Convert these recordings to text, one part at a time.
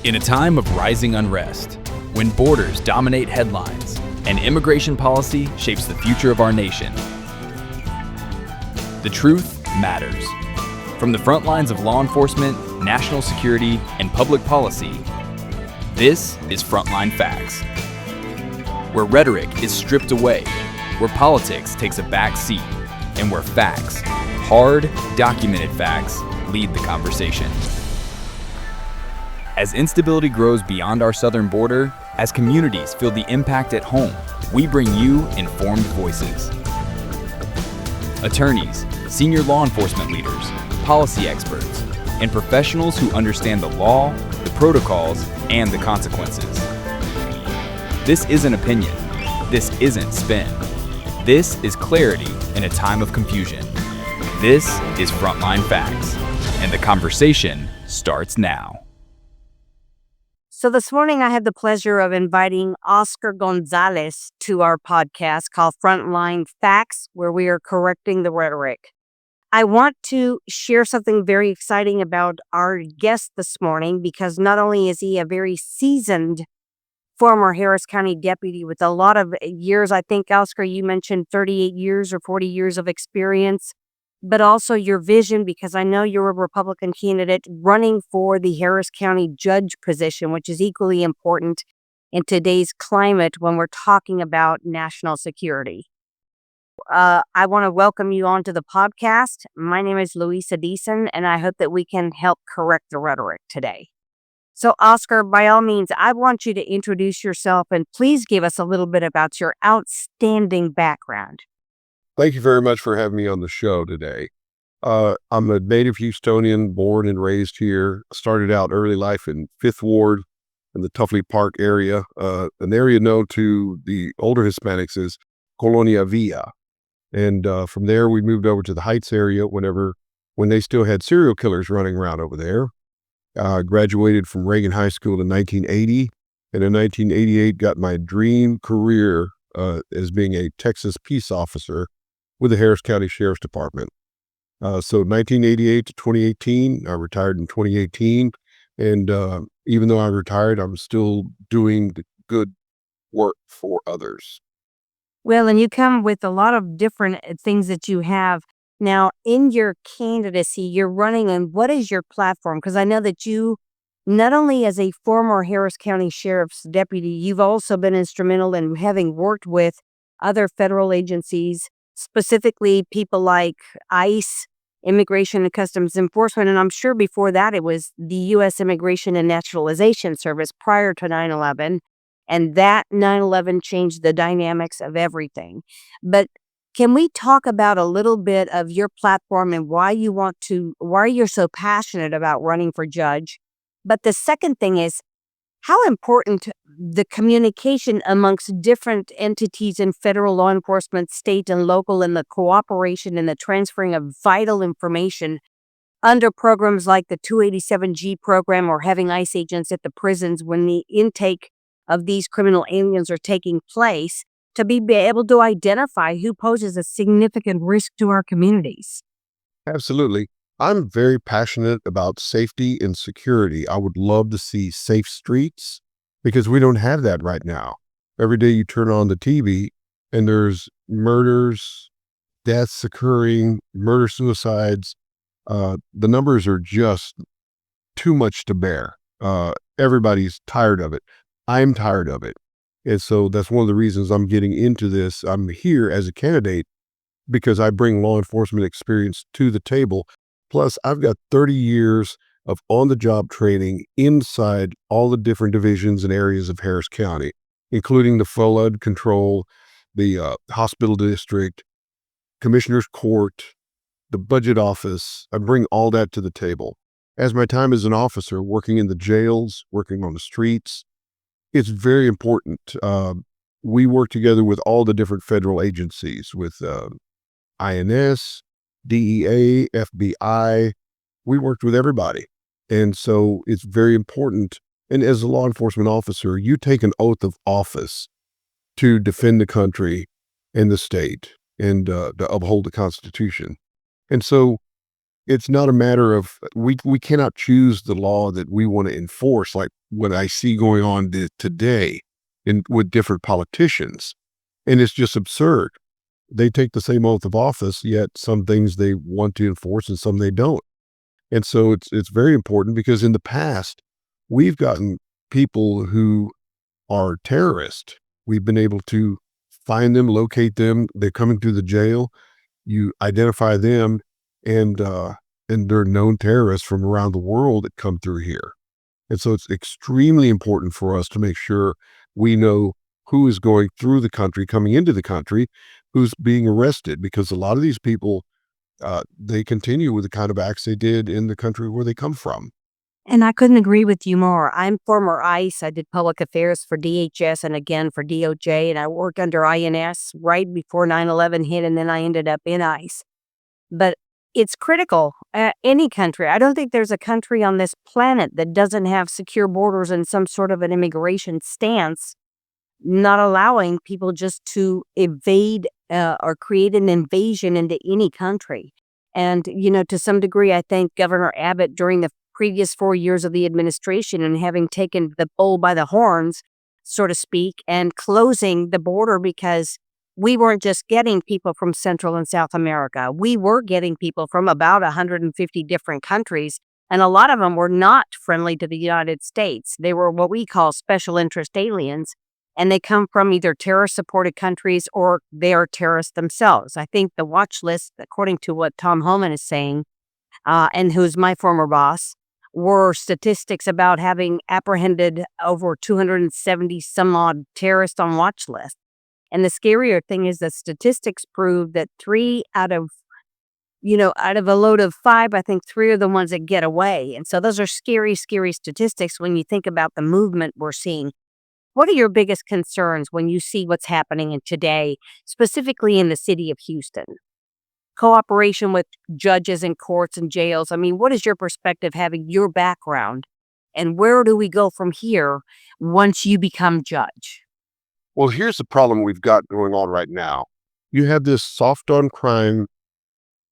In a time of rising unrest, when borders dominate headlines and immigration policy shapes the future of our nation, the truth matters. From the front lines of law enforcement, national security, and public policy, this is Frontline Facts, where rhetoric is stripped away, where politics takes a back seat, and where facts, hard, documented facts, lead the conversation. As instability grows beyond our southern border, as communities feel the impact at home, we bring you informed voices. Attorneys, senior law enforcement leaders, policy experts, and professionals who understand the law, the protocols, and the consequences. This isn't opinion. This isn't spin. This is clarity in a time of confusion. This is Frontline Facts, and the conversation starts now. So this morning, I had the pleasure of inviting Oscar Gonzales to our podcast called Frontline Facts, where we are correcting the rhetoric. I want to share something very exciting about our guest this morning, because not only is he a very seasoned former Harris County deputy with a lot of years, I think, Oscar, you mentioned 38 years or 40 years of experience, but also your vision, because I know you're a Republican candidate running for the Harris County judge position, which is equally important in today's climate when we're talking about national security. I want to welcome you onto the podcast. My name is Louisa Deason, and I hope that we can help correct the rhetoric today. So, Oscar, by all means, I want you to introduce yourself and please give us a little bit about your outstanding background. Thank you very much for having me on the show today. I'm a native Houstonian, born and raised here. Started out early life in 5th Ward in the Tuffley Park area, an area known to the older Hispanics as Colonia Villa. And from there, we moved over to the Heights area when they still had serial killers running around over there. Graduated from Reagan High School in 1980, and in 1988 got my dream career as being a Texas peace officer with the Harris County Sheriff's Department. So 1988 to 2018, I retired in 2018. And even though I retired, I'm still doing the good work for others. Well, and you come with a lot of different things that you have. Now, in your candidacy, you're running, and what is your platform? Because I know that you, not only as a former Harris County Sheriff's deputy, you've also been instrumental in having worked with other federal agencies, specifically people like ICE, Immigration and Customs Enforcement, and I'm sure before that it was the U.S. Immigration and Naturalization Service prior to 9/11, and that 9/11 changed the dynamics of everything. But can we talk about a little bit of your platform and why you're so passionate about running for judge? But the second thing is how important the communication amongst different entities in federal law enforcement, state and local, and the cooperation and the transferring of vital information under programs like the 287G program or having ICE agents at the prisons when the intake of these criminal aliens are taking place, to be able to identify who poses a significant risk to our communities. Absolutely. I'm very passionate about safety and security. I would love to see safe streets because we don't have that right now. Every day you turn on the TV and there's murders, deaths occurring, suicides. The numbers are just too much to bear. Everybody's tired of it. I'm tired of it. And so that's one of the reasons I'm getting into this. I'm here as a candidate because I bring law enforcement experience to the table. Plus, I've got 30 years of on-the-job training inside all the different divisions and areas of Harris County, including the flood control, the hospital district, commissioner's court, the budget office. I bring all that to the table. As my time as an officer, working in the jails, working on the streets, it's very important. We work together with all the different federal agencies, with INS, DEA, FBI. We worked with everybody. And so it's very important. And as a law enforcement officer, you take an oath of office to defend the country and the state and to uphold the Constitution. And so It's not a matter of we cannot choose the law that we want to enforce, like what I see going on today in with different politicians, and it's just absurd. They take the same oath of office, yet some things they want to enforce and some they don't. And so it's very important because in the past, we've gotten people who are terrorists. We've been able to find them, locate them. They're coming through the jail. You identify them, and they're known terrorists from around the world that come through here. And so it's extremely important for us to make sure we know who is going through the country, coming into the country, who's being arrested, because a lot of these people, they continue with the kind of acts they did in the country where they come from. And I couldn't agree with you more. I'm former ICE. I did public affairs for DHS and again for DOJ, and I worked under INS right before 9/11 hit, and then I ended up in ICE. But it's critical. Any country, I don't think there's a country on this planet that doesn't have secure borders and some sort of an immigration stance, not allowing people just to evade or create an invasion into any country. And, to some degree, I think Governor Abbott during the previous 4 years of the administration and having taken the bull by the horns, so to speak, and closing the border because we weren't just getting people from Central and South America. We were getting people from about 150 different countries, and a lot of them were not friendly to the United States. They were what we call special interest aliens, and they come from either terrorist-supported countries or they are terrorists themselves. I think the watch list, according to what Tom Homan is saying, and who's my former boss, were statistics about having apprehended over 270 some odd terrorists on watch list. And the scarier thing is that statistics prove that out of a load of 5, I think 3 are the ones that get away. And so those are scary, scary statistics when you think about the movement we're seeing. What are your biggest concerns when you see what's happening in today, specifically in the city of Houston? Cooperation with judges and courts and jails. I mean, what is your perspective having your background? And where do we go from here once you become judge? Well, here's the problem we've got going on right now. You have this soft on crime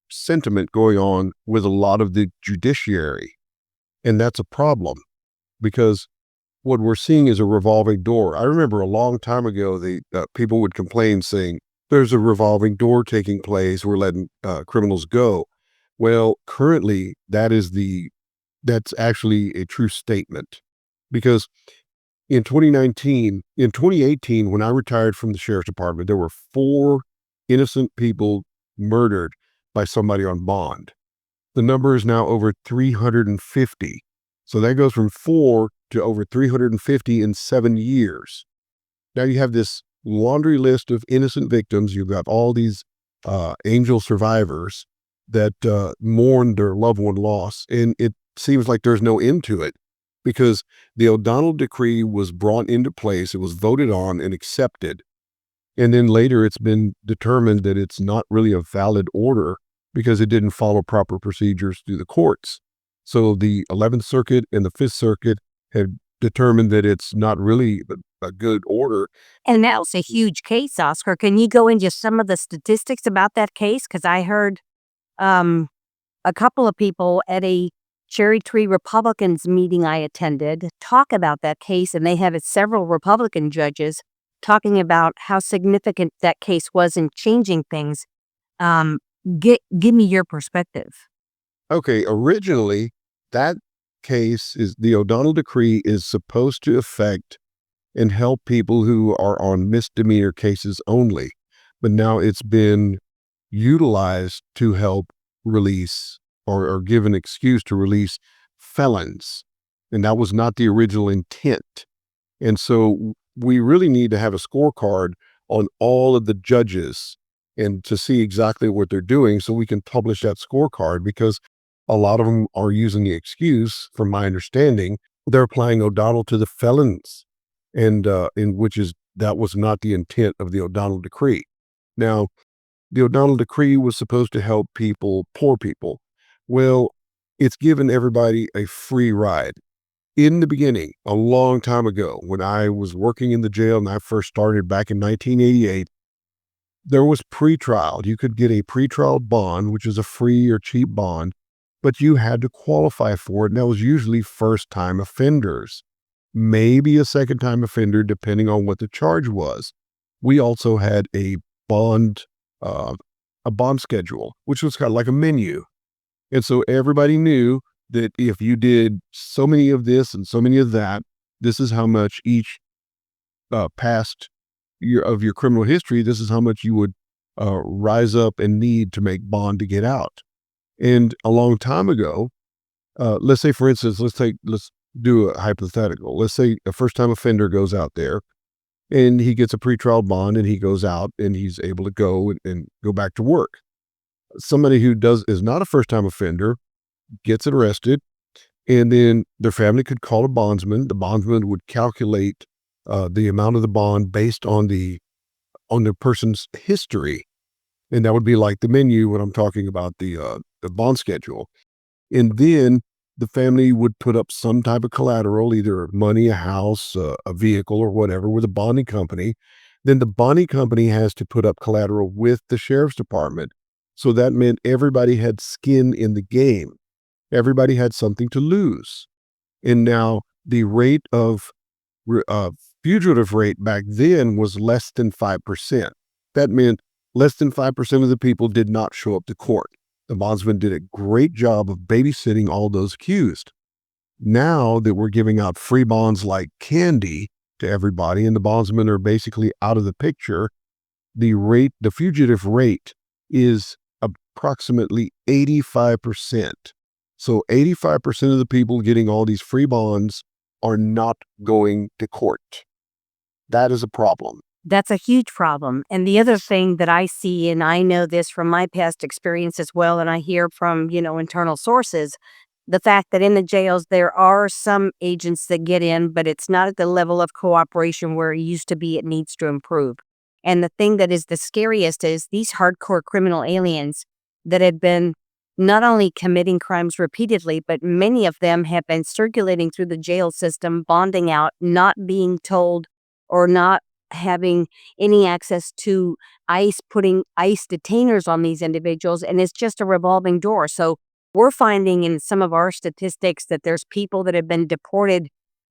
sentiment going on with a lot of the judiciary. And that's a problem because what we're seeing is a revolving door. I remember a long time ago, the people would complain saying, there's a revolving door taking place. We're letting criminals go. Well, currently that's actually a true statement because in 2018, when I retired from the sheriff's department, there were 4 innocent people murdered by somebody on bond. The number is now over 350. So that goes from 4 to over 350 in 7 years. Now you have this laundry list of innocent victims. You've got all these angel survivors that mourn their loved one loss. And it seems like there's no end to it because the O'Donnell decree was brought into place. It was voted on and accepted. And then later it's been determined that it's not really a valid order because it didn't follow proper procedures through the courts. So the 11th Circuit and the 5th Circuit have determined that it's not really a good order. And that was a huge case, Oscar. Can you go into some of the statistics about that case? Because I heard a couple of people at a Cherry Tree Republicans meeting I attended talk about that case, and they had several Republican judges talking about how significant that case was in changing things. Give me your perspective. Okay, originally, that case is the O'Donnell decree is supposed to affect and help people who are on misdemeanor cases only. But now it's been utilized to help release or give an excuse to release felons. And that was not the original intent. And so we really need to have a scorecard on all of the judges and to see exactly what they're doing so we can publish that scorecard because a lot of them are using the excuse, from my understanding, they're applying O'Donnell to the felons, and that was not the intent of the O'Donnell decree. Now, the O'Donnell decree was supposed to help people, poor people. Well, it's given everybody a free ride. In the beginning, a long time ago, when I was working in the jail and I first started back in 1988, there was pretrial. You could get a pretrial bond, which is a free or cheap bond, but you had to qualify for it. And that was usually first-time offenders, maybe a second-time offender, depending on what the charge was. We also had bond, uh, a bond schedule, which was kind of like a menu. And so everybody knew that if you did so many of this and so many of that, this is how much each past year of your criminal history, this is how much you would rise up and need to make bond to get out. And a long time ago, let's say, for instance, let's do a hypothetical. Let's say a first-time offender goes out there and he gets a pretrial bond and he goes out and he's able to go and go back to work. Somebody who is not a first-time offender gets arrested, and then their family could call a bondsman. The bondsman would calculate the amount of the bond based on the person's history, and that would be like the menu when I'm talking about the bond schedule. And then the family would put up some type of collateral, either money, a house, a vehicle, or whatever, with a bonding company. Then the bonding company has to put up collateral with the sheriff's department. So that meant everybody had skin in the game. Everybody had something to lose. And now the rate of fugitive rate back then was less than 5%. That meant less than 5% of the people did not show up to court. The bondsman did a great job of babysitting all those accused. Now that we're giving out free bonds like candy to everybody, and the bondsmen are basically out of the picture, the fugitive rate is approximately 85%. So 85% of the people getting all these free bonds are not going to court. That is a problem. That's a huge problem. And the other thing that I see, and I know this from my past experience as well, and I hear from, internal sources, the fact that in the jails, there are some agents that get in, but it's not at the level of cooperation where it used to be. It needs to improve. And the thing that is the scariest is these hardcore criminal aliens that had been not only committing crimes repeatedly, but many of them have been circulating through the jail system, bonding out, not being told or not having any access to ICE, putting ICE detainers on these individuals, and it's just a revolving door. So we're finding in some of our statistics that there's people that have been deported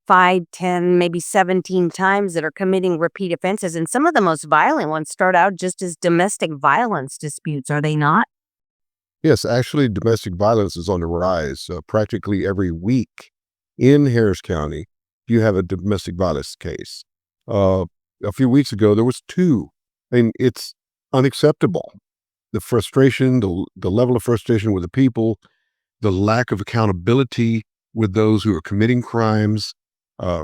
5, 10, maybe 17 times that are committing repeat offenses, and some of the most violent ones start out just as domestic violence disputes, are they not? Yes, actually, domestic violence is on the rise. Practically every week in Harris County, you have a domestic violence case. A few weeks ago, there was 2. I mean, it's unacceptable. The frustration, the level of frustration with the people, the lack of accountability with those who are committing crimes,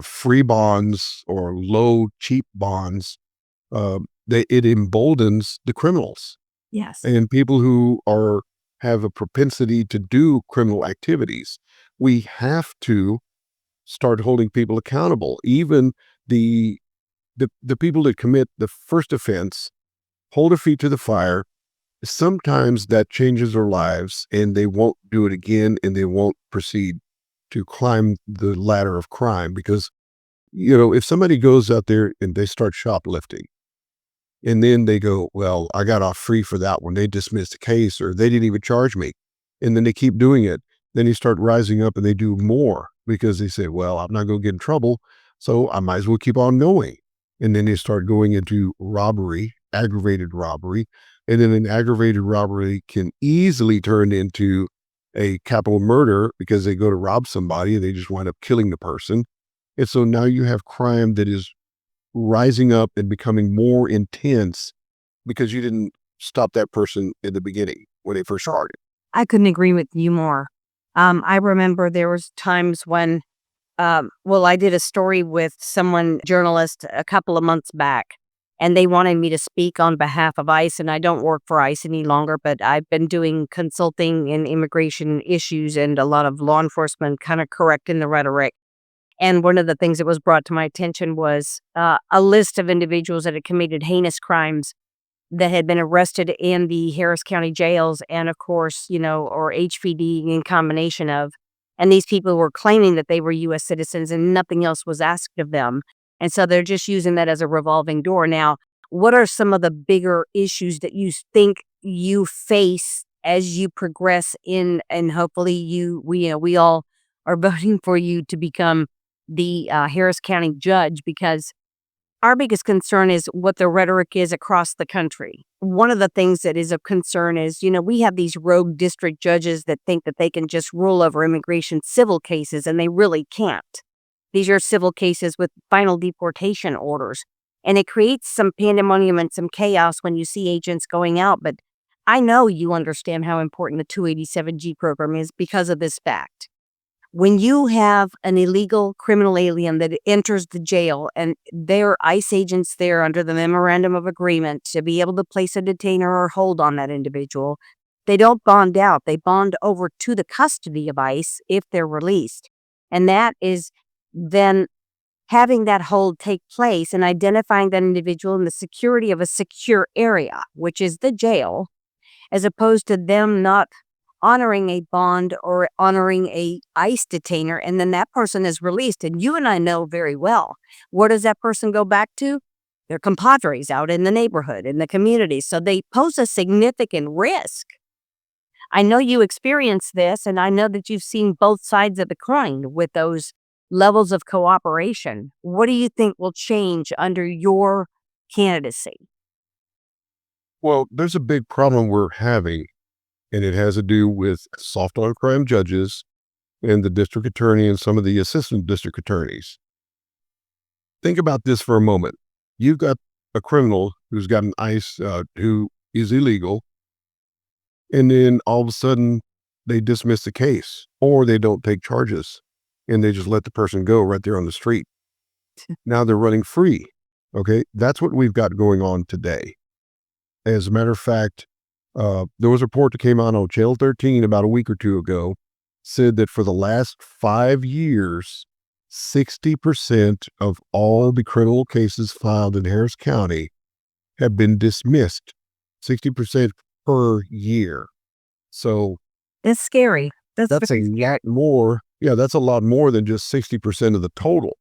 free bonds or low, cheap bonds, it emboldens the criminals Yes. and people who have a propensity to do criminal activities. We have to start holding people accountable. Even the people that commit the first offense, hold their feet to the fire. Sometimes that changes their lives and they won't do it again, and they won't proceed to climb the ladder of crime. Because, if somebody goes out there and they start shoplifting, and then they go, well, I got off free for that one, they dismissed the case, or they didn't even charge me. And then they keep doing it. Then you start rising up and they do more because they say, well, I'm not going to get in trouble, so I might as well keep on going. And then they start going into robbery, aggravated robbery. And then an aggravated robbery can easily turn into a capital murder because they go to rob somebody and they just wind up killing the person. And so now you have crime that is rising up and becoming more intense because you didn't stop that person in the beginning when they first started. I couldn't agree with you more. I remember there was times when, I did a story with someone, journalist, a couple of months back, and they wanted me to speak on behalf of ICE, and I don't work for ICE any longer, but I've been doing consulting in immigration issues and a lot of law enforcement, kind of correcting the rhetoric. And one of the things that was brought to my attention was a list of individuals that had committed heinous crimes that had been arrested in the Harris County jails, and of course, or HVD in combination of. And these people were claiming that they were U.S. citizens and nothing else was asked of them. And so they're just using that as a revolving door. Now, what are some of the bigger issues that you think you face as you progress in, and hopefully we all are voting for you to become the Harris County judge, because our biggest concern is what the rhetoric is across the country. One of the things that is of concern is, we have these rogue district judges that think that they can just rule over immigration civil cases, and they really can't. These are civil cases with final deportation orders. And it creates some pandemonium and some chaos when you see agents going out. But I know you understand how important the 287G program is because of this fact. When you have an illegal criminal alien that enters the jail and there are ICE agents there under the memorandum of agreement to be able to place a detainer or hold on that individual, they don't bond out. They bond over to the custody of ICE if they're released. And that is then having that hold take place and identifying that individual in the security of a secure area, which is the jail, as opposed to them not honoring a bond or honoring a ICE detainer, and then that person is released. And you and I know very well, where does that person go back to? Their compadres out in the neighborhood, in the community. So they pose a significant risk. I know you experienced this, and I know that you've seen both sides of the coin with those levels of cooperation. What do you think will change under your candidacy? Well, there's a big problem we're having, and it has to do with soft on crime judges and the district attorney and some of the assistant district attorneys. Think about this for a moment. You've got a criminal who's got an ICE, who is illegal, and then all of a sudden they dismiss the case or they don't take charges and they just let the person go right there on the street. Now they're running free. Okay. That's what we've got going on today. As a matter of fact, there was a report that came out on Channel 13 about a week or two ago, said that for the last 5 years, 60% of all the criminal cases filed in Harris County have been dismissed. 60% per year. So It's scary. that's a lot more. Yeah, that's a lot more than just 60% of the total.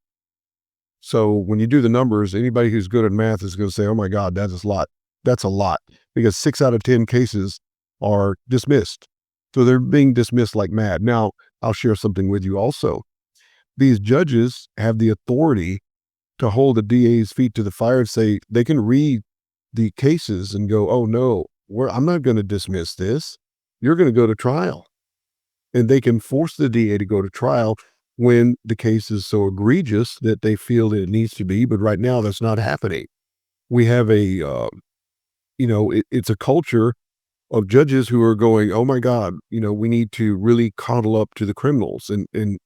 So when you do the numbers, anybody who's good at math is going to say, oh my God, that is a lot. That's a lot, because 6 out of 10 cases are dismissed. So they're being dismissed like mad. Now, I'll share something with you also. These judges have the authority to hold the DA's feet to the fire and say they can read the cases and go, oh no, I'm not going to dismiss this. You're going to go to trial. And they can force the DA to go to trial when the case is so egregious that they feel that it needs to be. But right now, that's not happening. We have it's a culture of judges who are going, oh my God, we need to really coddle up to the criminals. And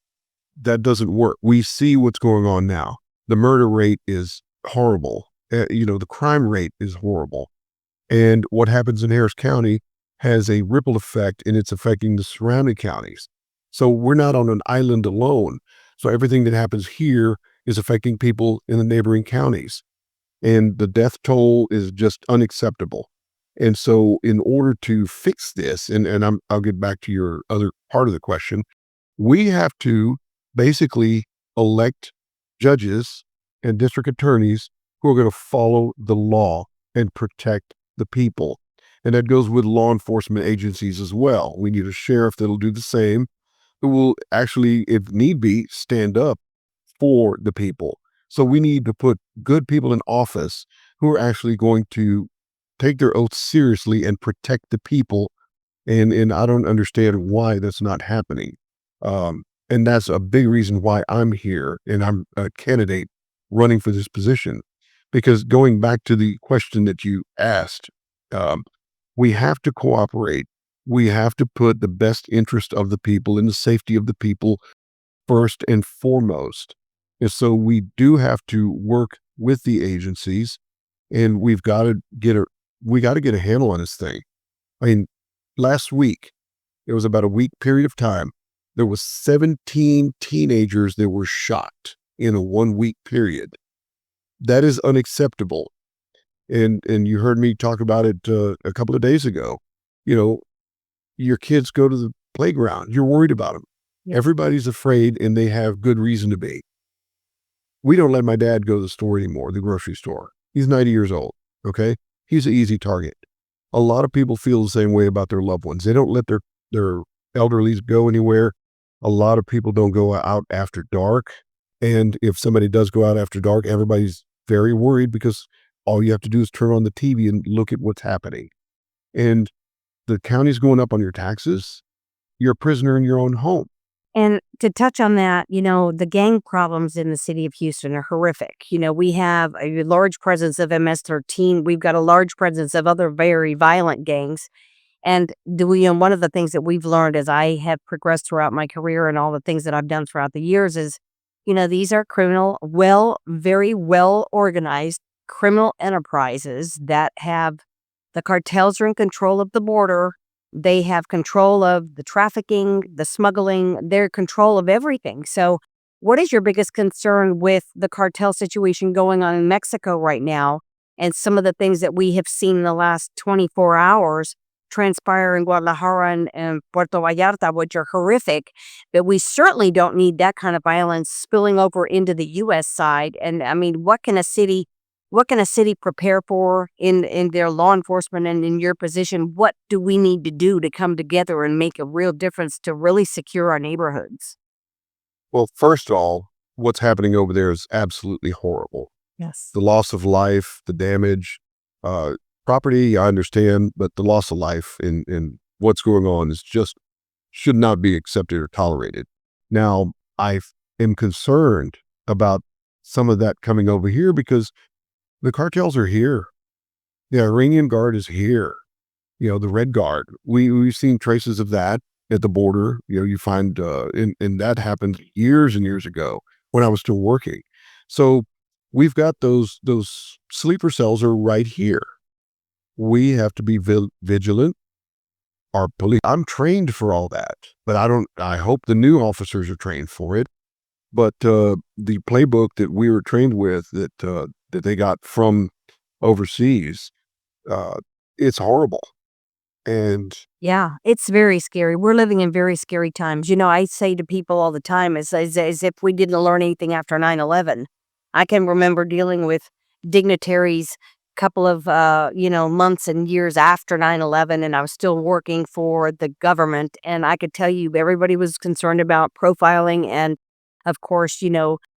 that doesn't work. We see what's going on now. The murder rate is horrible. The crime rate is horrible. And what happens in Harris County has a ripple effect, and it's affecting the surrounding counties. So we're not on an island alone. So everything that happens here is affecting people in the neighboring counties. And the death toll is just unacceptable. And so in order to fix this, and I'll get back to your other part of the question, we have to basically elect judges and district attorneys who are going to follow the law and protect the people. And that goes with law enforcement agencies as well. We need a sheriff that'll do the same, who will actually, if need be, stand up for the people. So we need to put good people in office who are actually going to take their oath seriously and protect the people. And I don't understand why that's not happening. And that's a big reason why I'm here and I'm a candidate running for this position. Because going back to the question that you asked, we have to cooperate. We have to put the best interest of the people and the safety of the people first and foremost. And so we do have to work with the agencies, and we got to get a handle on this thing. I mean, last week, it was about a week period of time. There was 17 teenagers that were shot in a 1-week period. That is unacceptable. And you heard me talk about it a couple of days ago. Your kids go to the playground. You're worried about them. Yeah. Everybody's afraid, and they have good reason to be. We don't let my dad go to the store anymore, the grocery store. He's 90 years old, okay? He's an easy target. A lot of people feel the same way about their loved ones. They don't let their elderlies go anywhere. A lot of people don't go out after dark. And if somebody does go out after dark, everybody's very worried because all you have to do is turn on the TV and look at what's happening. And the county's going up on your taxes. You're a prisoner in your own home. And to touch on that, the gang problems in the city of Houston are horrific. We have a large presence of MS-13. We've got a large presence of other very violent gangs. And one of the things that we've learned as I have progressed throughout my career and all the things that I've done throughout the years is, these are very well organized criminal enterprises that have the cartels are in control of the border. They have control of the trafficking, the smuggling, they're in control of everything. So, what is your biggest concern with the cartel situation going on in Mexico right now and some of the things that we have seen in the last 24 hours transpire in Guadalajara and Puerto Vallarta, which are horrific? But we certainly don't need that kind of violence spilling over into the U.S. side. And I mean, what can a city prepare for in their law enforcement and in your position? What do we need to do to come together and make a real difference to really secure our neighborhoods? Well, first of all, what's happening over there is absolutely horrible. Yes. The loss of life, the damage, property, I understand, but the loss of life in what's going on is just should not be accepted or tolerated. Now, I am concerned about some of that coming over here because the cartels are here. The Iranian Guard is here. The Red Guard. We've seen traces of that at the border. You find, and that happened years and years ago when I was still working. So we've got those sleeper cells are right here. We have to be vigilant. Our police, I'm trained for all that, but I hope the new officers are trained for it. But the playbook that we were trained with that they got from overseas, it's horrible. And Yeah, it's very scary. We're living in very scary times. I say to people all the time, as if we didn't learn anything after 9/11. I can remember dealing with dignitaries couple of, months and years after 9/11, and I was still working for the government. And I could tell you everybody was concerned about profiling and, of course,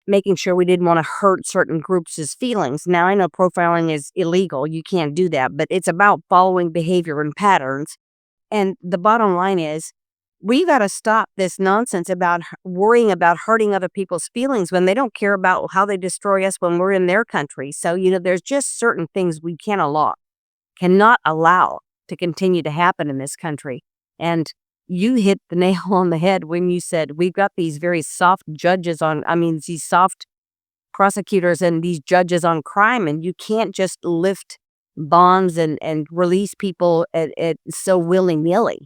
making sure we didn't want to hurt certain groups' feelings. Now, I know profiling is illegal. You can't do that, but it's about following behavior and patterns. And the bottom line is, we got to stop this nonsense about worrying about hurting other people's feelings when they don't care about how they destroy us when we're in their country. So, there's just certain things we cannot allow to continue to happen in this country. And you hit the nail on the head when you said we've got these very soft these soft prosecutors and these judges on crime, and you can't just lift bonds and release people at so willy-nilly.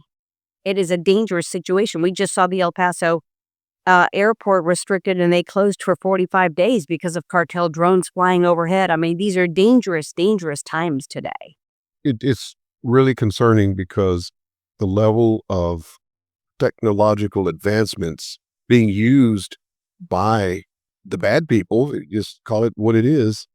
It is a dangerous situation. We just saw the El Paso airport restricted, and they closed for 45 days because of cartel drones flying overhead. I mean, these are dangerous, dangerous times today. it's really concerning because the level of technological advancements being used by the bad people, just call it what it is,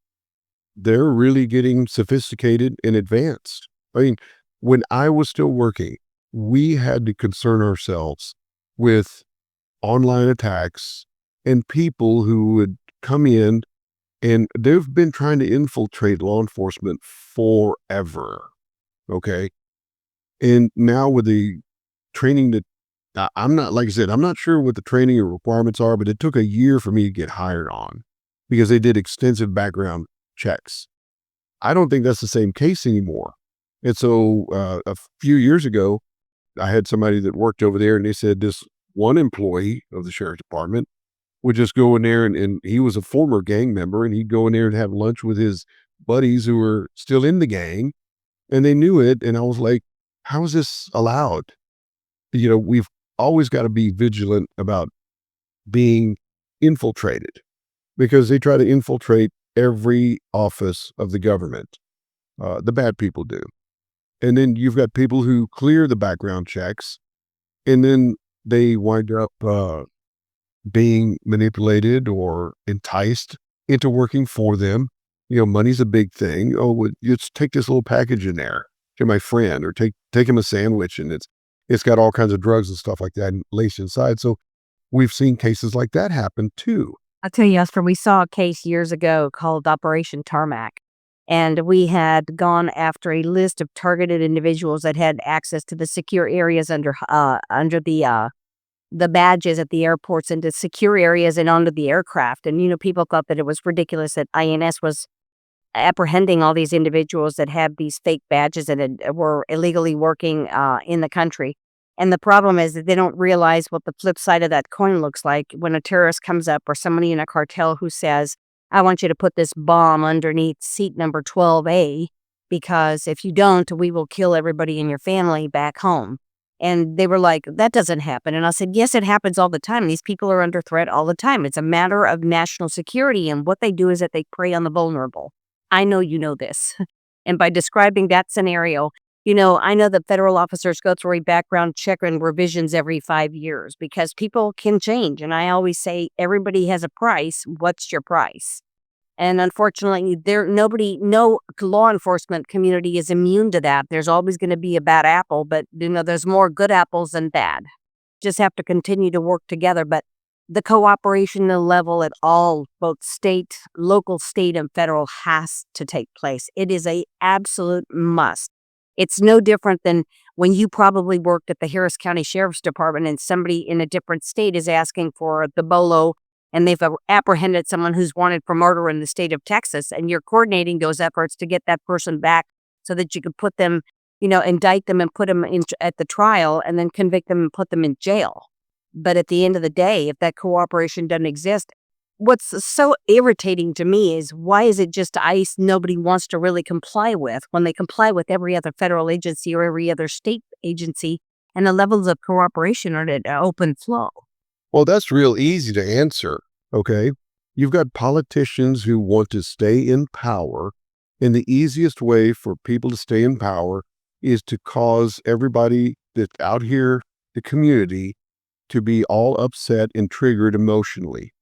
they're really getting sophisticated and advanced. I mean, when I was still working, we had to concern ourselves with online attacks and people who would come in, and they've been trying to infiltrate law enforcement forever. Okay. And now with the training that I'm not, like I said, I'm not sure what the training or requirements are, but it took a year for me to get hired on because they did extensive background checks. I don't think that's the same case anymore. And so a few years ago, I had somebody that worked over there, and they said this one employee of the sheriff's department would just go in there, and he was a former gang member, and he'd go in there and have lunch with his buddies who were still in the gang, and they knew it. And I was like, how is this allowed? We've always got to be vigilant about being infiltrated because they try to infiltrate every office of the government. The bad people do. And then you've got people who clear the background checks, and then they wind up being manipulated or enticed into working for them. Money's a big thing. Oh, well, just take this little package in there. to my friend, or take him a sandwich and it's got all kinds of drugs and stuff like that laced inside. So we've seen cases like that happen too. I'll tell you, Oscar, we saw a case years ago called Operation Tarmac. And we had gone after a list of targeted individuals that had access to the secure areas under the badges at the airports, into secure areas and onto the aircraft. And, people thought that it was ridiculous that INS was apprehending all these individuals that had these fake badges and were illegally working in the country. And the problem is that they don't realize what the flip side of that coin looks like when a terrorist comes up, or somebody in a cartel who says, I want you to put this bomb underneath seat number 12A, because if you don't, we will kill everybody in your family back home. And they were like, that doesn't happen. And I said, yes, it happens all the time. These people are under threat all the time. It's a matter of national security. And what they do is that they prey on the vulnerable. I know you know this. And by describing that scenario, I know that federal officers go through a background check and revisions every 5 years, because people can change. And I always say, everybody has a price. What's your price? And unfortunately, no law enforcement community is immune to that. There's always going to be a bad apple, but there's more good apples than bad. Just have to continue to work together. But the cooperation level at all, both state, local, state, and federal, has to take place. It is a absolute must. It's no different than when you probably worked at the Harris County Sheriff's Department and somebody in a different state is asking for the BOLO, and they've apprehended someone who's wanted for murder in the state of Texas, and you're coordinating those efforts to get that person back so that you could put them, indict them and put them at the trial, and then convict them and put them in jail. But at the end of the day, if that cooperation doesn't exist, what's so irritating to me is, why is it just ICE nobody wants to really comply with, when they comply with every other federal agency or every other state agency, and the levels of cooperation are at an open flow? Well, that's real easy to answer, okay? You've got politicians who want to stay in power, and the easiest way for people to stay in power is to cause everybody that's out here, the community, to be all upset and triggered emotionally.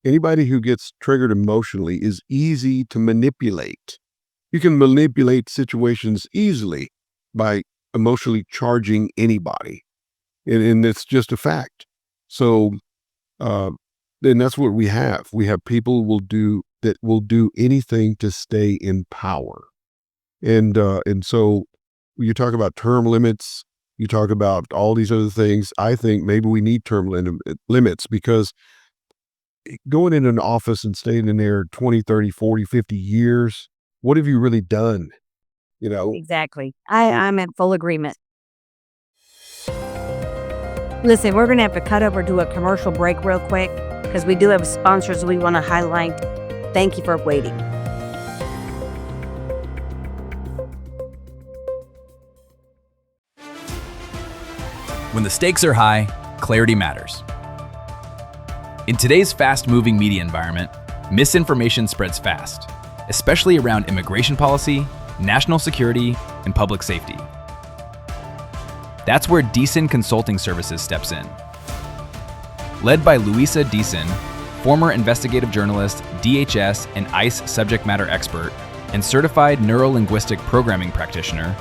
Anybody who gets triggered emotionally is easy to manipulate. You can manipulate situations easily by emotionally charging anybody, and it's just a fact. So then that's what we have. We have people will do anything to stay in power. And so you talk about term limits, you talk about all these other things. I think maybe we need term limits, because going in an office and staying in there 20, 30, 40, 50 years, what have you really done? Exactly. I'm in full agreement. Listen, we're going to have to cut over to a commercial break real quick, because we do have sponsors we want to highlight. Thank you for waiting. When the stakes are high, clarity matters. In today's fast-moving media environment, misinformation spreads fast, especially around immigration policy, national security, and public safety. That's where Deason Consulting Services steps in. Led by Louisa Deason, former investigative journalist, DHS and ICE subject matter expert, and certified neuro-linguistic programming practitioner,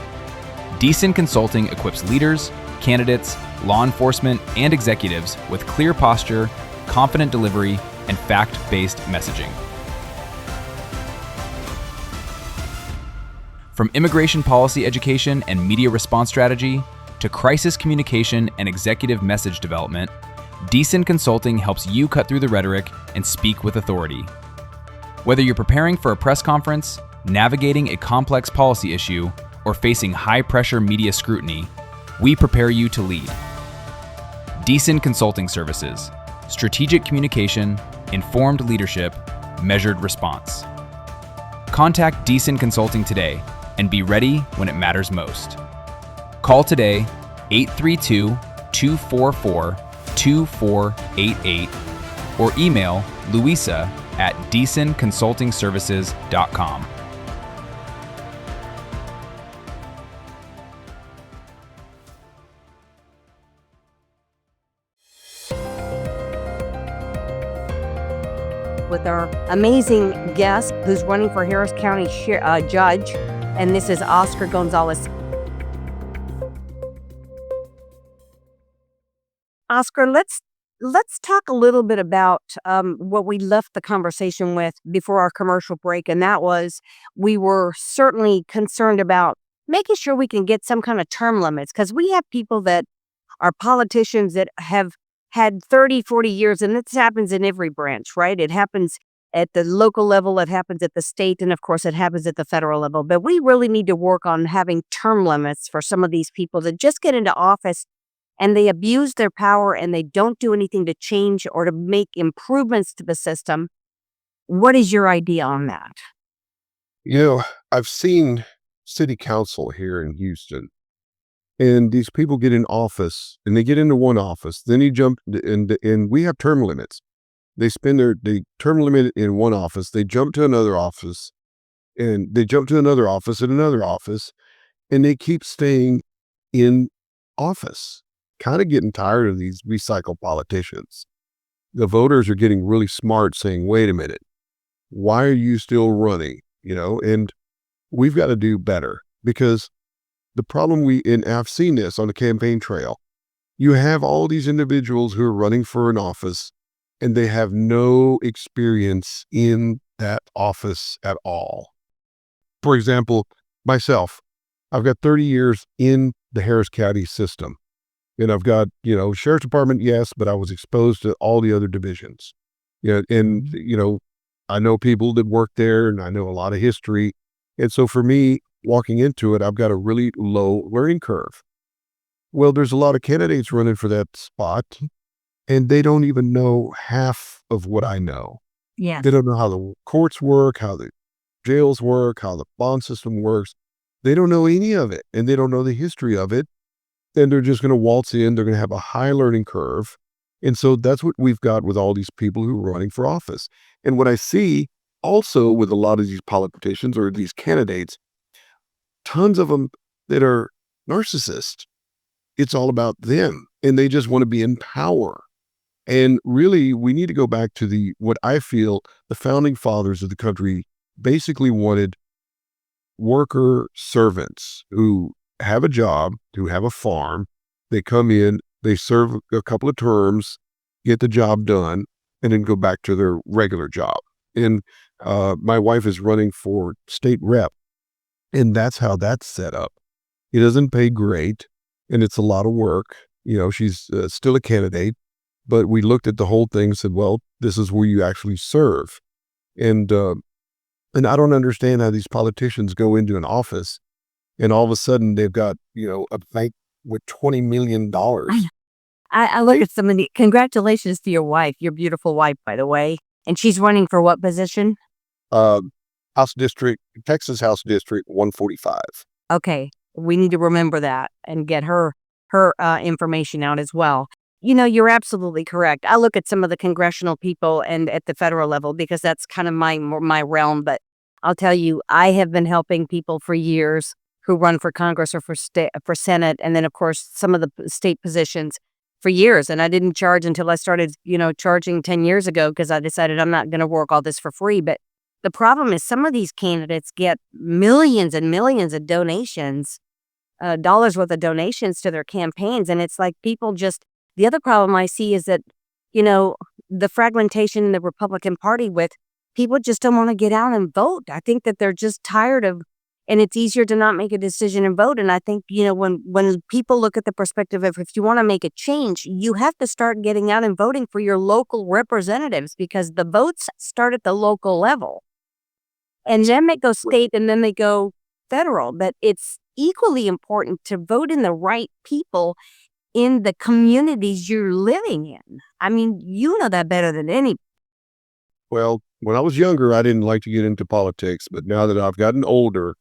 Deason Consulting equips leaders, candidates, law enforcement, and executives with clear posture, confident delivery, and fact-based messaging. From immigration policy education and media response strategy to crisis communication and executive message development, Deason Consulting helps you cut through the rhetoric and speak with authority. Whether you're preparing for a press conference, navigating a complex policy issue, or facing high-pressure media scrutiny, we prepare you to lead. Deason Consulting Services. Strategic communication, informed leadership, measured response. Contact Deason Consulting today and be ready when it matters most. Call today, 832-244-2488, or email louisa@deasonconsultingservices.com. With our amazing guest who's running for Harris County judge, and this is Oscar Gonzales. Oscar, let's talk a little bit about what we left the conversation with before our commercial break, and that was we were certainly concerned about making sure we can get some kind of term limits because we have people that are politicians that have had 30, 40 years, and this happens in every branch, right? It happens at the local level, it happens at the state, and of course, it happens at the federal level. But we really need to work on having term limits for some of these people that just get into office and they abuse their power and they don't do anything to change or to make improvements to the system. What is your idea on that? I've seen city council here in Houston, and these people get in office and they get into one office, then you jump and we have term limits. They spend the term limit in one office, they jump to another office, and they jump to another office and another office, and they keep staying in office. Kind of getting tired of these recycled politicians. The voters are getting really smart saying, wait a minute, why are you still running? And we've got to do better because the problem and I've seen this on the campaign trail, you have all these individuals who are running for an office and they have no experience in that office at all. For example, myself, I've got 30 years in the Harris County system. And I've got, sheriff's department, yes, but I was exposed to all the other divisions. And I know people that work there and I know a lot of history. And so for me, walking into it, I've got a really low learning curve. Well, there's a lot of candidates running for that spot and they don't even know half of what I know. Yeah. They don't know how the courts work, how the jails work, how the bond system works. They don't know any of it and they don't know the history of it. And they're just going to waltz in. They're going to have a high learning curve. And so that's what we've got with all these people who are running for office. And what I see also with a lot of these politicians or these candidates, tons of them that are narcissists. It's all about them and they just want to be in power. And really, we need to go back to what I feel the founding fathers of the country basically wanted worker servants who have a job, who have a farm. They come in, they serve a couple of terms, get the job done, and then go back to their regular job. And my wife is running for state rep, and that's how that's set up. It doesn't pay great, and it's a lot of work. She's still a candidate, but we looked at the whole thing and said, well, this is where you actually serve. And I don't understand how these politicians go into an office and all of a sudden they've got, a bank with $20 million. I look at somebody. Congratulations to your wife, your beautiful wife, by the way. And she's running for what position? Texas House District 145. Okay. We need to remember that and get her information out as well. You're absolutely correct. I look at some of the congressional people and at the federal level because that's kind of my realm. But I'll tell you, I have been helping people for years who run for Congress or for Senate, and then of course some of the state positions for years. And I didn't charge until I started, charging 10 years ago because I decided I'm not going to work all this for free. But the problem is some of these candidates get millions and millions of donations, dollars worth of donations to their campaigns, and it's like people just. The other problem I see is that, the fragmentation in the Republican Party with people just don't want to get out and vote. I think that they're just tired of, and it's easier to not make a decision and vote. And I think, when people look at the perspective of if you want to make a change, you have to start getting out and voting for your local representatives because the votes start at the local level. And then they go state and then they go federal. But it's equally important to vote in the right people in the communities you're living in. I mean, you know that better than any. Well, when I was younger, I didn't like to get into politics, but now that I've gotten older,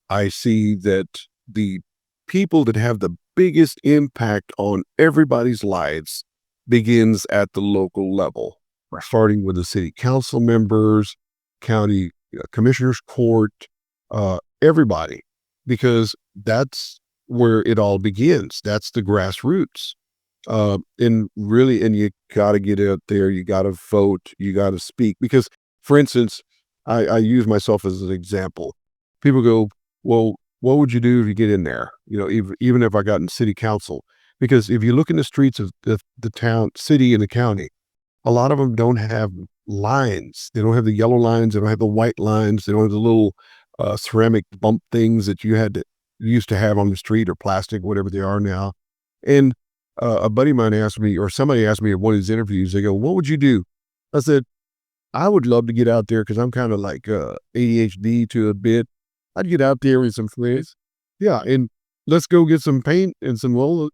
I see that the people that have the biggest impact on everybody's lives begins at the local level, starting with the city council members, county commissioners court, everybody, because that's where it all begins. That's the grassroots. And you got to get out there. You got to vote. You got to speak. Because, for instance, I use myself as an example. People go, well, what would you do if you get in there? Even if I got in city council, Because if you look in the streets of the town, city, and the county, a lot of them don't have lines. They don't have the yellow lines. They don't have the white lines. They don't have the little ceramic bump things that you used to have on the street, or plastic, whatever they are now. And a buddy of mine asked me, or somebody asked me at one of these interviews, they go, "What would you do?" I said, "I would love to get out there, because I'm kind of like ADHD to a bit. I'd get out there with some friends. Yeah, and let's go get some paint and some roller,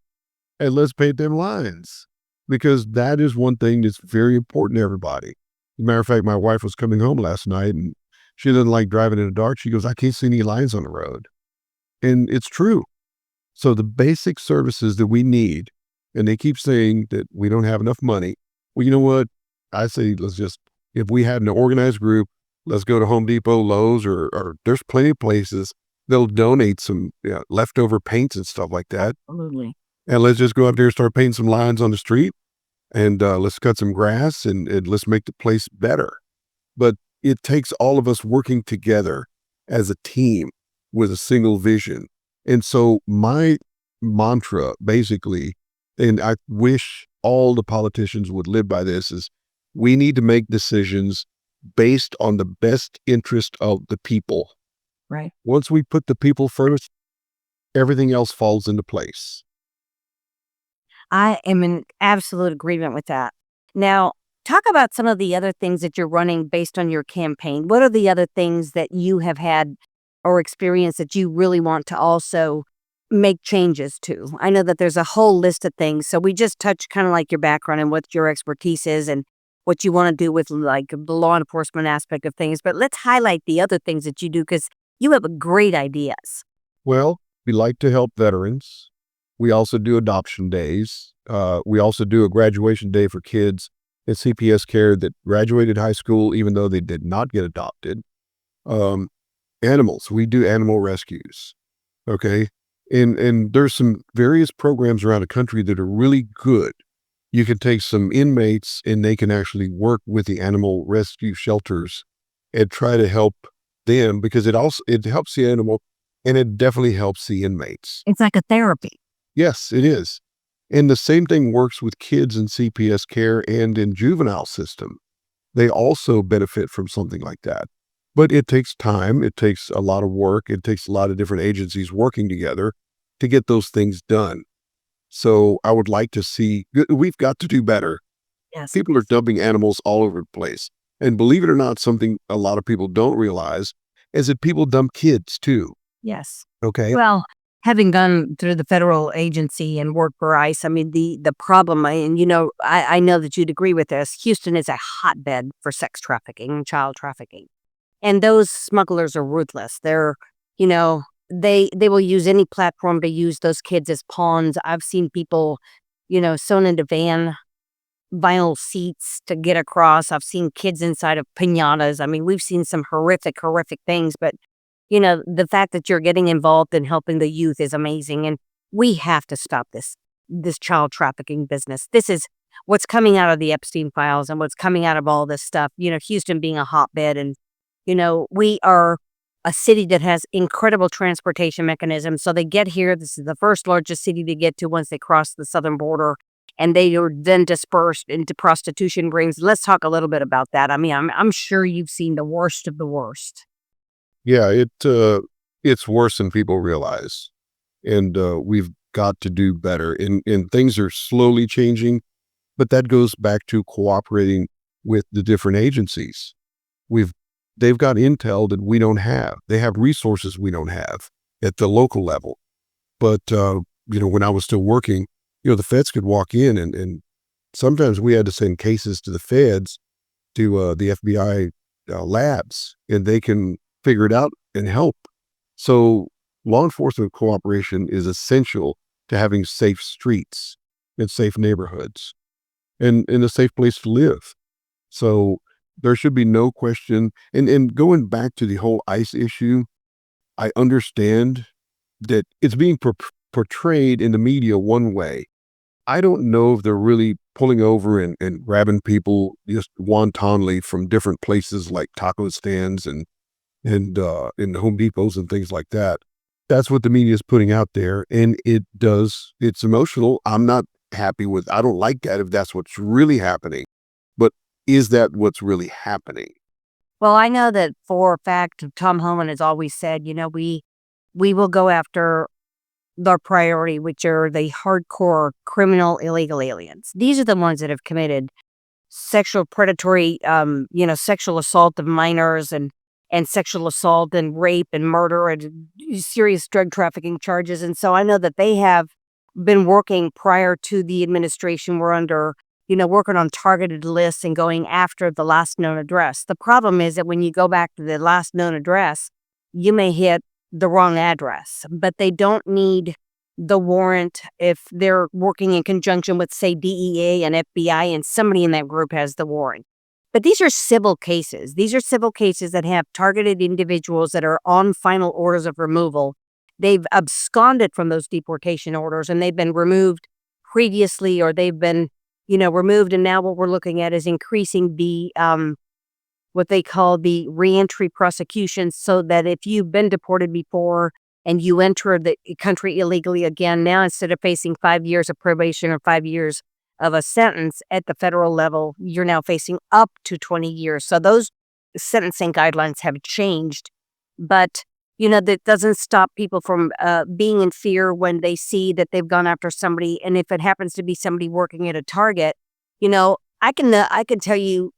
and let's paint them lines." Because that is one thing that's very important to everybody. As a matter of fact, my wife was coming home last night, and she doesn't like driving in the dark. She goes, "I can't see any lines on the road." And it's true. So the basic services that we need, and they keep saying that we don't have enough money. Well, you know what? I say, if we had an organized group, let's go to Home Depot, Lowe's, or there's plenty of places they'll donate some leftover paints and stuff like that. Absolutely. And let's just go out there and start painting some lines on the street, and let's cut some grass, and let's make the place better. But it takes all of us working together as a team with a single vision. And so my mantra, basically, and I wish all the politicians would live by this, is we need to make decisions based on the best interest of the people. Right. Once we put the people first, everything else falls into place. I am in absolute agreement with that. Now, talk about some of the other things that you're running based on your campaign. What are the other things that you have had or experienced that you really want to also make changes to? I know that there's a whole list of things. So we just touched kind of like your background and what your expertise is and what you want to do with like the law enforcement aspect of things. But let's highlight the other things that you do, because you have great ideas. Well, we like to help veterans. We also do adoption days. We also do a graduation day for kids in CPS care that graduated high school, even though they did not get adopted. Animals, we do animal rescues. Okay. And there's some various programs around the country that are really good. You can take some inmates and they can actually work with the animal rescue shelters and try to help them, because it helps the animal, and it definitely helps the inmates. It's like a therapy. Yes, it is. And the same thing works with kids in CPS care and in juvenile system. They also benefit from something like that. But it takes time. It takes a lot of work. It takes a lot of different agencies working together to get those things done. So I would like to see, we've got to do better. Yes. People are dumping animals all over the place. And believe it or not, something a lot of people don't realize is that people dump kids too. Yes. Okay. Well, having gone through the federal agency and worked for ICE, I mean, the problem, and I know that you'd agree with this, Houston is a hotbed for sex trafficking and child trafficking. And those smugglers are ruthless. They're, they will use any platform to use those kids as pawns. I've seen people, sewn into vinyl seats to get across. I've seen kids inside of piñatas. I mean, we've seen some horrific things, but the fact that you're getting involved in helping the youth is amazing. And we have to stop this child trafficking business. This is what's coming out of the Epstein files and what's coming out of all this stuff. Houston being a hotbed, and, we are a city that has incredible transportation mechanisms. So they get here. This is the first largest city to get to once they cross the southern border, and they are then dispersed into prostitution rings. Let's talk a little bit about that. I mean, I'm sure you've seen the worst of the worst. Yeah, it's worse than people realize. And we've got to do better. And things are slowly changing, but that goes back to cooperating with the different agencies. They've got intel that we don't have. They have resources we don't have at the local level. But, when I was still working, the feds could walk in, and sometimes we had to send cases to the feds, to the FBI labs, and they can figure it out and help. So law enforcement cooperation is essential to having safe streets and safe neighborhoods and a safe place to live. So there should be no question. And going back to the whole ICE issue, I understand that it's being portrayed in the media one way. I don't know if they're really pulling over and grabbing people just wantonly from different places like taco stands and in Home Depots and things like that. That's what the media is putting out there, and it's emotional. I'm not happy with, I don't like that if that's what's really happening. But is that what's really happening? Well, I know that for a fact, Tom Homan has always said, we will go after their priority, which are the hardcore criminal illegal aliens. These are the ones that have committed sexual predatory, sexual assault of minors and sexual assault and rape and murder and serious drug trafficking charges. And so I know that they have been working prior to the administration. We're under, working on targeted lists and going after the last known address. The problem is that when you go back to the last known address, you may hit the wrong address, but they don't need the warrant if they're working in conjunction with, say, DEA and FBI, and somebody in that group has the warrant. But these are civil cases. These are civil cases that have targeted individuals that are on final orders of removal. They've absconded from those deportation orders and they've been removed previously, or they've been, removed. And now what we're looking at is increasing the what they call the reentry prosecutions, so that if you've been deported before and you enter the country illegally again, now instead of facing 5 years of probation or 5 years of a sentence at the federal level, you're now facing up to 20 years. So those sentencing guidelines have changed. But, that doesn't stop people from being in fear when they see that they've gone after somebody. And if it happens to be somebody working at a Target, I can tell you,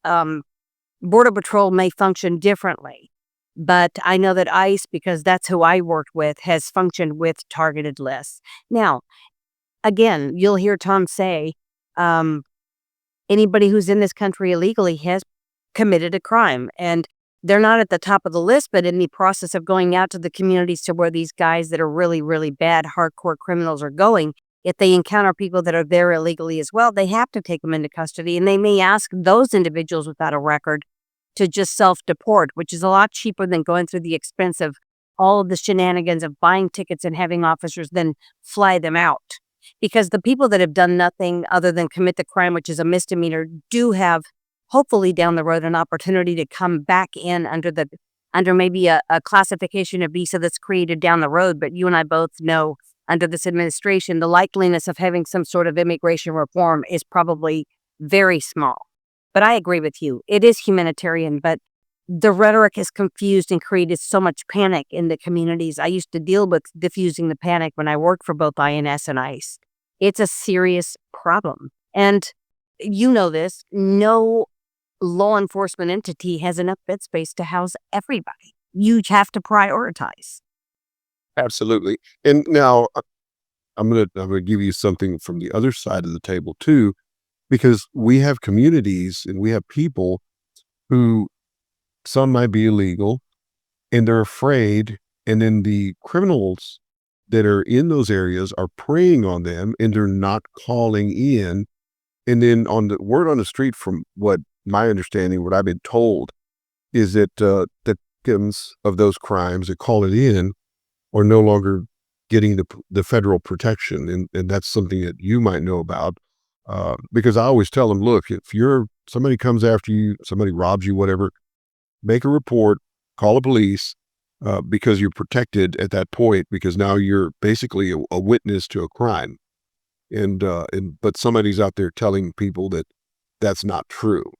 Border Patrol may function differently, but I know that ICE, because that's who I worked with, has functioned with targeted lists. Now, again, you'll hear Tom say, anybody who's in this country illegally has committed a crime, and they're not at the top of the list, but in the process of going out to the communities to where these guys that are really, really bad, hardcore criminals are going, if they encounter people that are there illegally as well, they have to take them into custody, and they may ask those individuals without a record to just self-deport, which is a lot cheaper than going through the expense of all of the shenanigans of buying tickets and having officers then fly them out. Because the people that have done nothing other than commit the crime, which is a misdemeanor, do have, hopefully down the road, an opportunity to come back in under maybe a classification of visa that's created down the road. But you and I both know, under this administration, the likeliness of having some sort of immigration reform is probably very small. But I agree with you. It is humanitarian, but the rhetoric has confused and created so much panic in the communities. I used to deal with diffusing the panic when I worked for both INS and ICE. It's a serious problem. And you know this, no law enforcement entity has enough bed space to house everybody. You have to prioritize. Absolutely. And now I'm gonna give you something from the other side of the table too, because we have communities and we have people who, some might be illegal and they're afraid, and then the criminals that are in those areas are preying on them and they're not calling in. And then on the word on the street, from what my understanding, what I've been told, is that the victims of those crimes that call it in are no longer getting the federal protection. And that's something that you might know about, because I always tell them, look, if somebody comes after you, somebody robs you, whatever, make a report, call the police, because you're protected at that point, because now you're basically a witness to a crime. But somebody's out there telling people that that's not true.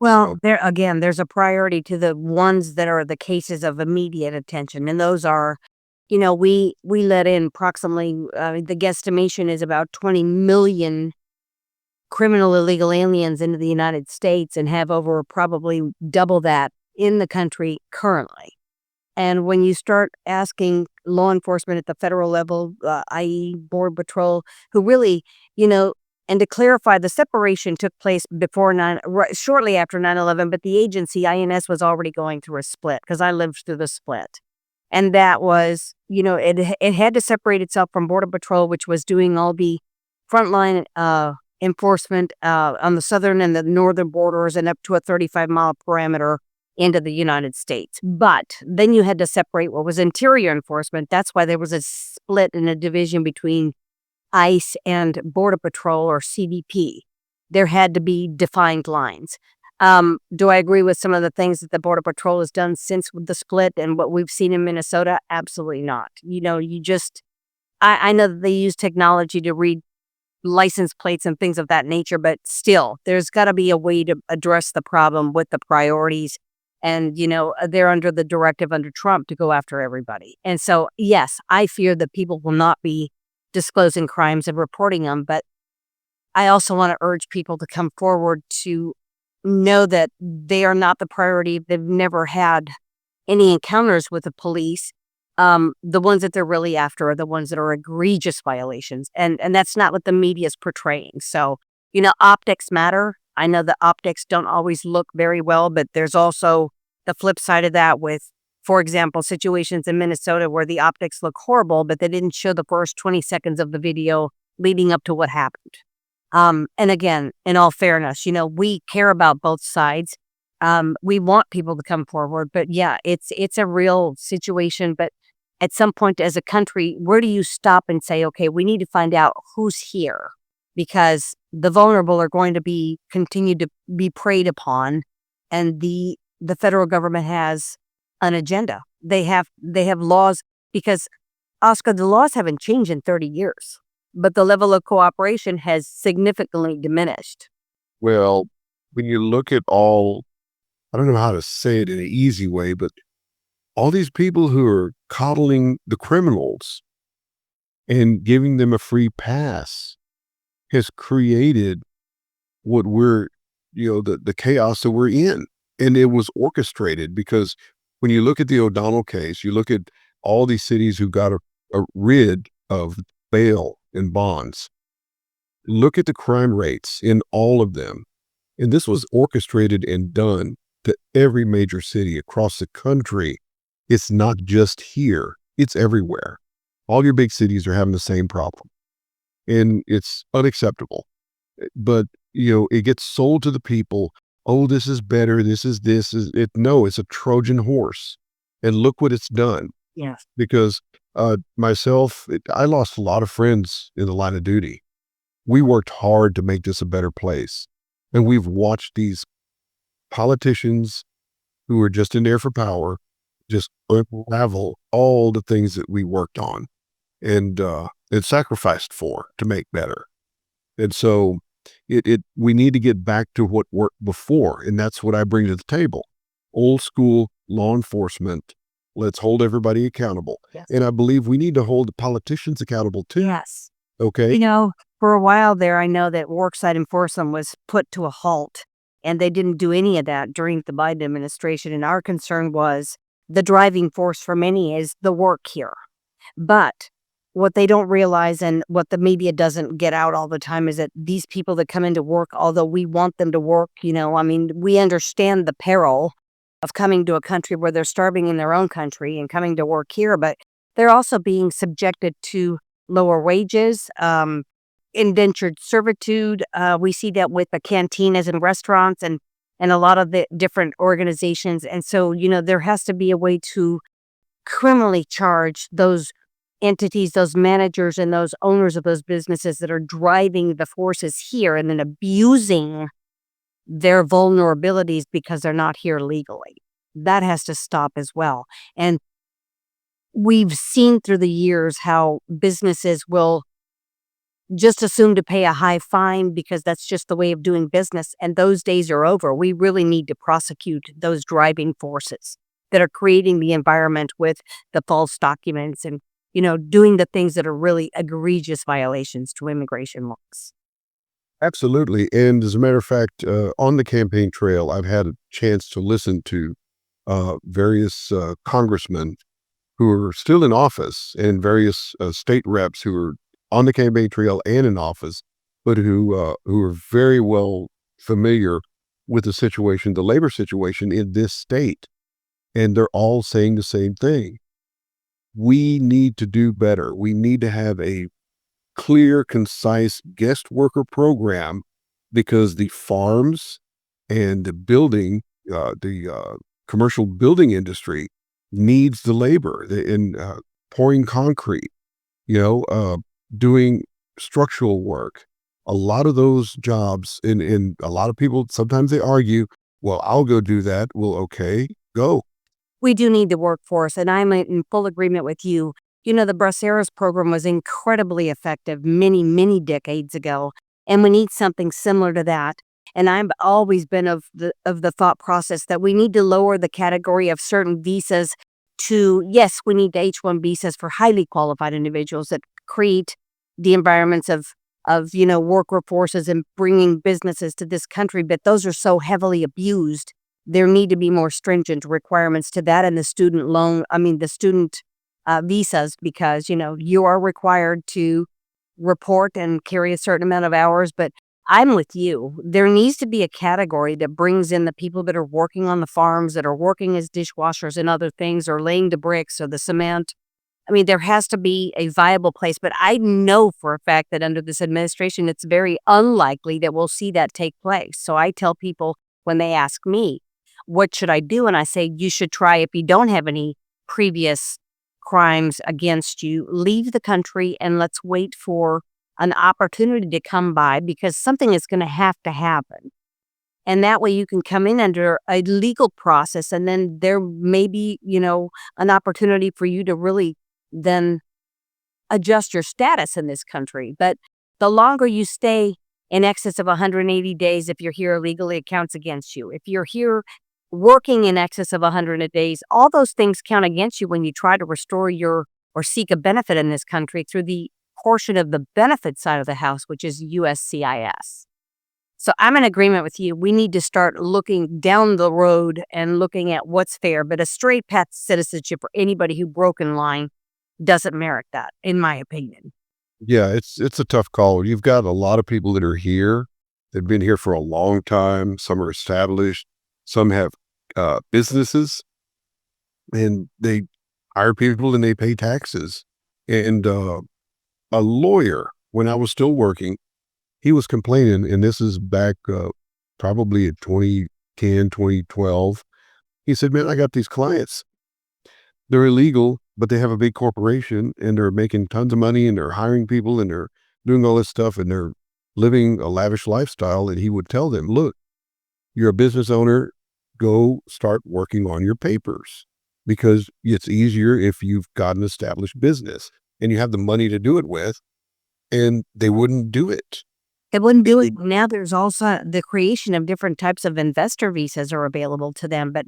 Well, there's a priority to the ones that are the cases of immediate attention. And those are, we let in approximately, the guesstimation is about 20 million criminal illegal aliens into the United States, and have over probably double that in the country currently. And when you start asking law enforcement at the federal level, i.e. Border Patrol, who really, and to clarify, the separation took place shortly after 9/11, but the agency, INS, was already going through a split, because I lived through the split. And that was, it had to separate itself from Border Patrol, which was doing all the frontline enforcement on the southern and the northern borders and up to a 35-mile perimeter into the United States. But then you had to separate what was interior enforcement. That's why there was a split and a division between ICE and Border Patrol, or CBP. There had to be defined lines. Do I agree with some of the things that the Border Patrol has done since the split and what we've seen in Minnesota? Absolutely not. I know that they use technology to read license plates and things of that nature, but still, there's got to be a way to address the problem with the priorities. And, they're under the directive under Trump to go after everybody. And so, yes, I fear that people will not be disclosing crimes and reporting them. But I also want to urge people to come forward to know that they are not the priority. They've never had any encounters with the police. The ones that they're really after are the ones that are egregious violations. And that's not what the media is portraying. So, optics matter. I know the optics don't always look very well, but there's also the flip side of that with, for example, situations in Minnesota where the optics look horrible, but they didn't show the first 20 seconds of the video leading up to what happened. And again, in all fairness, we care about both sides. We want people to come forward, but yeah, it's a real situation. But at some point as a country, where do you stop and say, okay, we need to find out who's here, because the vulnerable are going to continue to be preyed upon, and the federal government has an agenda. They have laws, because Oscar, the laws haven't changed in 30 years, but the level of cooperation has significantly diminished. Well, when you look at I don't know how to say it in an easy way, but all these people who are coddling the criminals and giving them a free pass has created what the chaos that we're in. And it was orchestrated, because when you look at the O'Donnell case, you look at all these cities who got rid of bail and bonds. Look at the crime rates in all of them. And this was orchestrated and done to every major city across the country. It's not just here, it's everywhere. All your big cities are having the same problem. And it's unacceptable. But, it gets sold to the people. Oh, this is better. No, it's a Trojan horse. And look what it's done. Yes. Because I lost a lot of friends in the line of duty. We worked hard to make this a better place. And we've watched these politicians who are just in there for power just unravel all the things that we worked on and sacrificed for to make better. And so we need to get back to what worked before. And that's what I bring to the table. Old school law enforcement. Let's hold everybody accountable. Yes. And I believe we need to hold the politicians accountable too. Yes. Okay. For a while there, I know that worksite enforcement was put to a halt, and they didn't do any of that during the Biden administration. And our concern was the driving force for many is the work here. But what they don't realize, and what the media doesn't get out all the time, is that these people that come into work, although we want them to work, we understand the peril of coming to a country where they're starving in their own country and coming to work here, but they're also being subjected to lower wages, indentured servitude. We see that with the cantinas and restaurants and a lot of the different organizations. And so, there has to be a way to criminally charge those entities, those managers, and those owners of those businesses that are driving the forces here and then abusing their vulnerabilities because they're not here legally. That has to stop as well. And we've seen through the years how businesses will just assume to pay a high fine because that's just the way of doing business. And those days are over. We really need to prosecute those driving forces that are creating the environment with the false documents and, doing the things that are really egregious violations to immigration laws. Absolutely. And as a matter of fact, on the campaign trail, I've had a chance to listen to various congressmen who are still in office and various state reps who are on the campaign trail and in office, but who are very well familiar with the labor situation in this state. And they're all saying the same thing. We need to do better. We need to have a clear, concise guest worker program, because the farms and the commercial building industry needs the labor in pouring concrete, doing structural work. A lot of those jobs, and a lot of people, sometimes they argue, Well, I'll go do that. Well, okay, go. We do need the workforce, and I'm in full agreement with you. The Braceros program was incredibly effective many, many decades ago, and we need something similar to that. And I've always been of the thought process that we need to lower the category of certain visas to, yes, we need H-1 visas for highly qualified individuals that create the environments of workforces and bringing businesses to this country, but those are so heavily abused. There need to be more stringent requirements to that, and the student visas, because you are required to report and carry a certain amount of hours. But I'm with you. There needs to be a category that brings in the people that are working on the farms, that are working as dishwashers and other things, or laying the bricks or the cement. There has to be a viable place, but I know for a fact that under this administration, it's very unlikely that we'll see that take place. So I tell people when they ask me, what should I do? And I say, you should try, if you don't have any previous crimes against you, leave the country and let's wait for an opportunity to come by, because something is going to have to happen. And that way you can come in under a legal process, and then there may be, an opportunity for you to really then adjust your status in this country. But the longer you stay in excess of 180 days, if you're here illegally, it counts against you. If you're here working in excess of 100 days, all those things count against you when you try to restore or seek a benefit in this country through the portion of the benefit side of the house, which is USCIS. So I'm in agreement with you. We need to start looking down the road and looking at what's fair. But a straight path to citizenship for anybody who broke in line doesn't merit that, in my opinion. Yeah, it's a tough call. You've got a lot of people that are here. They've been here for a long time. Some are established. Some have businesses, and they hire people and they pay taxes. And a lawyer, when I was still working, he was complaining, and this is back probably in 2010, 2012. He said, man, I got these clients. They're illegal, but they have a big corporation and they're making tons of money and they're hiring people and they're doing all this stuff and they're living a lavish lifestyle. And he would tell them, look, you're a business owner, go start working on your papers, because it's easier if you've got an established business and you have the money to do it with. And they wouldn't do it. It wouldn't do it. Now there's also the creation of different types of investor visas are available to them. But,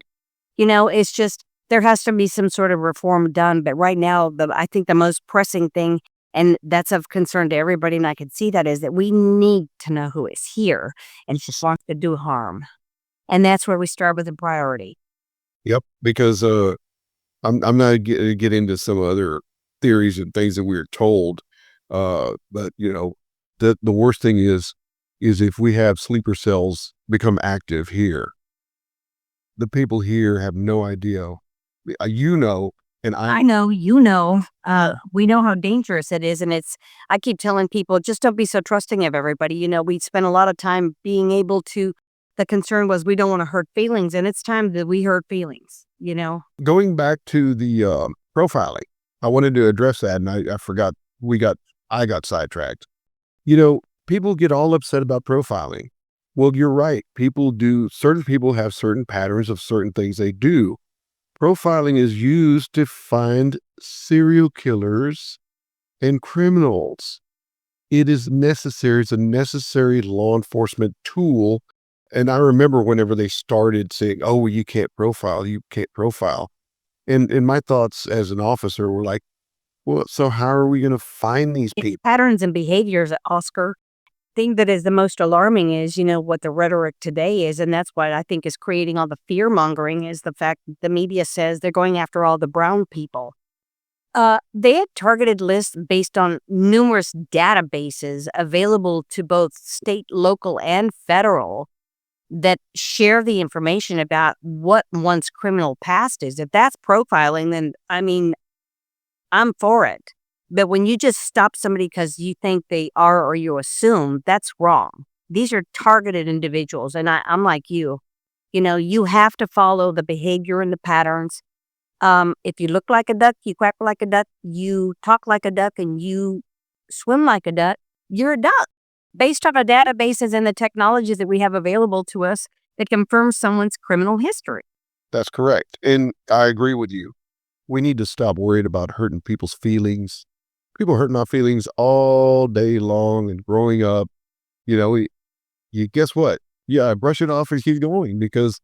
it's just, there has to be some sort of reform done. But right now, I think the most pressing thing, and that's of concern to everybody, and I can see that, is that we need to know who is here and just wants to do harm. And that's where we start with a priority. Yep. Because I'm not get into some other theories and things that we were told. But the worst thing is if we have sleeper cells become active here, the people here have no idea. And I know, we know how dangerous it is. And I keep telling people, just don't be so trusting of everybody. We spend a lot of time being able to, the concern was we don't want to hurt feelings. And it's time that we hurt feelings, Going back to the profiling, I wanted to address that. And I forgot, I got sidetracked. People get all upset about profiling. Well, you're right. Certain people have certain patterns of certain things they do. Profiling is used to find serial killers and criminals. It is necessary. It's a necessary law enforcement tool. And I remember whenever they started saying, oh, well, you can't profile. And my thoughts as an officer were like, well, so how are we going to find these people? Patterns and behaviors, Oscar. Thing that is the most alarming is, what the rhetoric today is, and that's what I think is creating all the fear mongering, is the fact that the media says they're going after all the brown people. They had targeted lists based on numerous databases available to both state, local, and federal that share the information about what one's criminal past is. If that's profiling, then I'm for it. But when you just stop somebody because you think they are or you assume, that's wrong. These are targeted individuals. And I'm like you. You have to follow the behavior and the patterns. If you look like a duck, you quack like a duck, you talk like a duck, and you swim like a duck, you're a duck. Based on our databases and the technologies that we have available to us, that confirms someone's criminal history. That's correct. And I agree with you. We need to stop worried about hurting people's feelings. People hurting our feelings all day long and growing up. You know, you guess what? Yeah, brush it off and keep going because,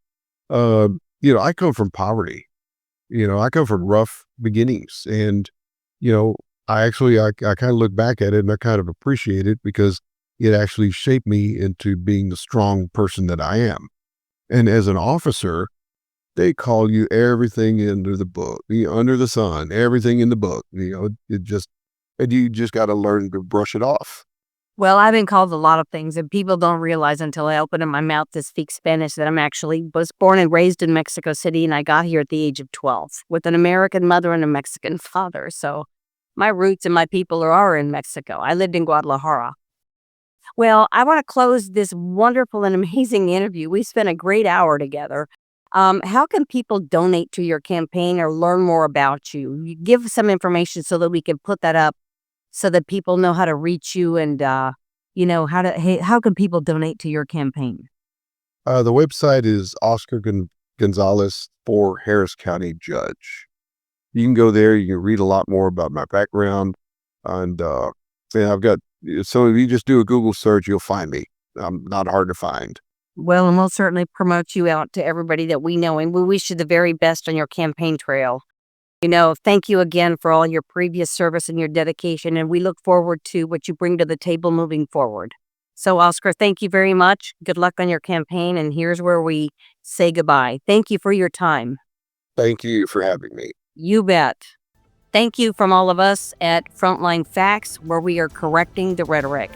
I come from poverty. I come from rough beginnings. And, I kind of look back at it and I kind of appreciate it because it actually shaped me into being the strong person that I am. And as an officer, they call you everything under the book, under the sun, everything in the book. And you just got to learn to brush it off. Well, I've been called a lot of things, and people don't realize until I open up my mouth to speak Spanish that I'm actually was born and raised in Mexico City, and I got here at the age of 12 with an American mother and a Mexican father. So my roots and my people are in Mexico. I lived in Guadalajara. Well, I want to close this wonderful and amazing interview. We spent a great hour together. How can people donate to your campaign or learn more about you? You give some information so that we can put that up so that people know how to reach you and, how can people donate to your campaign? The website is Oscar Gonzales for Harris County Judge. You can go there. You can read a lot more about my background. And I've got, so if you just do a Google search, you'll find me. I'm not hard to find. Well, and we'll certainly promote you out to everybody that we know, and we wish you the very best on your campaign trail. Thank you again for all your previous service and your dedication, and we look forward to what you bring to the table moving forward. So, Oscar, thank you very much. Good luck on your campaign, and here's where we say goodbye. Thank you for your time. Thank you for having me. You bet. Thank you from all of us at Frontline Facts, where we are correcting the rhetoric.